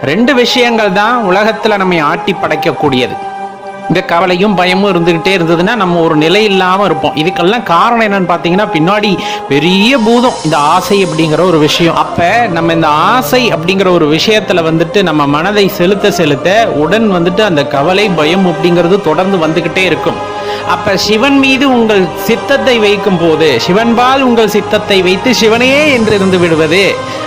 2 விஷயங்கள் தான் உலகத்துல நம்மை ஆட்டி படைக்கக்கூடியது. இந்த கவலையும் பயமும் இருந்துகிட்டே இருந்ததுன்னா நம்ம ஒரு நிலை இல்லாம இருப்போம். இதுக்கெல்லாம் காரணம் என்னன்னு பாத்தீங்கன்னா, பின்னாடி பெரிய பூதம் இந்த ஆசை அப்படிங்கிற ஒரு விஷயம். அப்ப நம்ம இந்த ஆசை அப்படிங்கிற ஒரு விஷயத்துல நம்ம மனதை செலுத்த செலுத்த உடன் அந்த கவலை பயம் அப்படிங்கிறது தொடர்ந்து வந்துகிட்டே இருக்கும். அப்ப சிவன் மீது உங்கள் சித்தத்தை வைக்கும் போது, சிவன்பால் உங்கள் சித்தத்தை வைத்து சிவனையே என்று இருந்து விடுவது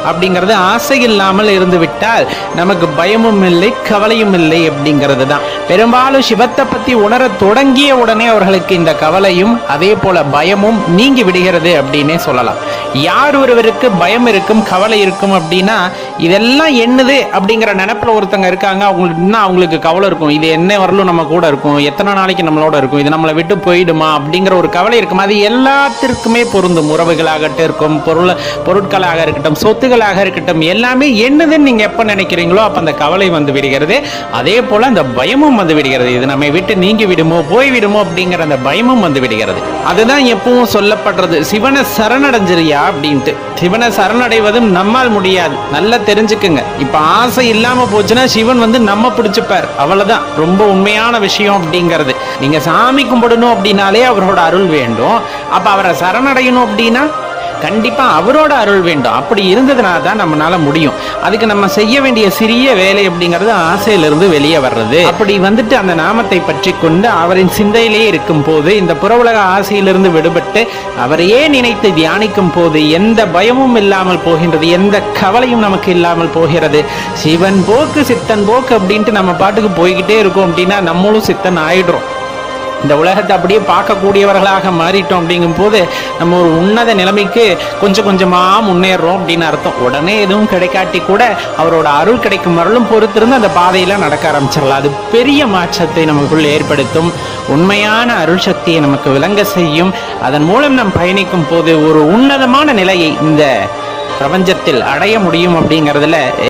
அப்படிங்கிறது, ஆசை இல்லாமல் இருந்து விட்டால் நமக்கு பயமும் இல்லை கவலையும் இல்லை அப்படிங்கிறது தான். பெரும்பாலும் சிவத்தை பத்தி உணர தொடங்கிய உடனே அவர்களுக்கு இந்த கவலையும் அதே போல பயமும் நீங்கி விடுகிறது அப்படின்னே சொல்லலாம். யார் ஒருவருக்கு பயம் இருக்கும் கவலை இருக்கும் அப்படின்னா, இதெல்லாம் என்னது அப்படிங்கிற நினைப்புல ஒருத்தங்க இருக்காங்க, அவங்களுக்கு கவலை இருக்கும். இது என்ன வரலும் நம்ம கூட இருக்கும், எத்தனை நாளைக்கு நம்மளோட இருக்கும், இது நம்மளை விட்டு போயிடுமா அப்படிங்கிற ஒரு கவலை இருக்கும். அது எல்லாத்திற்குமே பொருந்தும். உறவுகளாகட்டும் இருக்கும், பொருட்களாக இருக்கட்டும், சொத்துகளாக இருக்கட்டும், எல்லாமே என்னதுன்னு நீங்க எப்ப நினைக்கிறீங்களோ அப்ப அந்த கவலை வந்து விடுகிறது. அதே போல அந்த பயமும் வந்து விடுகிறது. இது நம்மை விட்டு நீங்கி விடுமோ போய் விடுமோ அப்படிங்கிற அந்த பயமும் வந்து விடுகிறது. அதுதான் எப்பவும் சொல்லப்படுறது, சிவனை சரணடைஞ்சிரியா அப்படின்ட்டு. சிவனை சரணடைவதும் நம்மால் முடியாது, நல்லா தெரிஞ்சுக்குங்க. இப்ப ஆசை இல்லாம போச்சுன்னா சிவன் நம்ம பிடிச்சுப்பார், அவ்வளவுதான். ரொம்ப உண்மையான விஷயம் அப்படிங்கிறது. நீங்க சாமி கும்பிடணும் அப்படின்னாலே அவரோட அருள் வேண்டும். அப்ப அவரை சரணடையணும் அப்படின்னா கண்டிப்பா அவரோட அருள் வேண்டும். அப்படி இருந்ததுனால தான் நம்மளால முடியும். அதுக்கு நம்ம செய்ய வேண்டிய சிறிய வேலை அப்படிங்கிறது ஆசையிலிருந்து வெளியே வர்றது. அப்படி அந்த நாமத்தை பற்றி கொண்டு அவரின் சிந்தையிலே இருக்கும் போது, இந்த புறவுலக ஆசையிலிருந்து விடுபட்டு அவரையே நினைத்து தியானிக்கும் போது எந்த பயமும் இல்லாமல் போகின்றது, எந்த கவலையும் நமக்கு இல்லாமல் போகிறது. சிவன் போக்கு சித்தன் போக்கு அப்படின்ட்டு நம்ம பாட்டுக்கு போய்கிட்டே இருக்கோம் அப்படின்னா நம்மளும் சித்தன் ஆயிடுறோம். இந்த உலகத்தை அப்படியே பார்க்கக்கூடியவர்களாக மாறிட்டோம். அப்படிங்கும் போது நம்ம ஒரு உன்னத நிலைமைக்கு கொஞ்சம் கொஞ்சமா முன்னேறோம் அப்படின்னு அர்த்தம். உடனே எதுவும் கிடைக்காட்டி கூட அவரோட அருள் கிடைக்கும் அருளும் பொறுத்திருந்து அந்த பாதையில நடக்க ஆரம்பிச்சிடலாம். அது பெரிய மாற்றத்தை நமக்குள்ள ஏற்படுத்தும். உண்மையான அருள் சக்தியை நமக்கு விளங்க செய்யும். அதன் மூலம் நாம் பயணிக்கும் போது ஒரு உன்னதமான நிலையை இந்த பிரபஞ்சத்தில் அடைய முடியும் அப்படிங்கிறதுல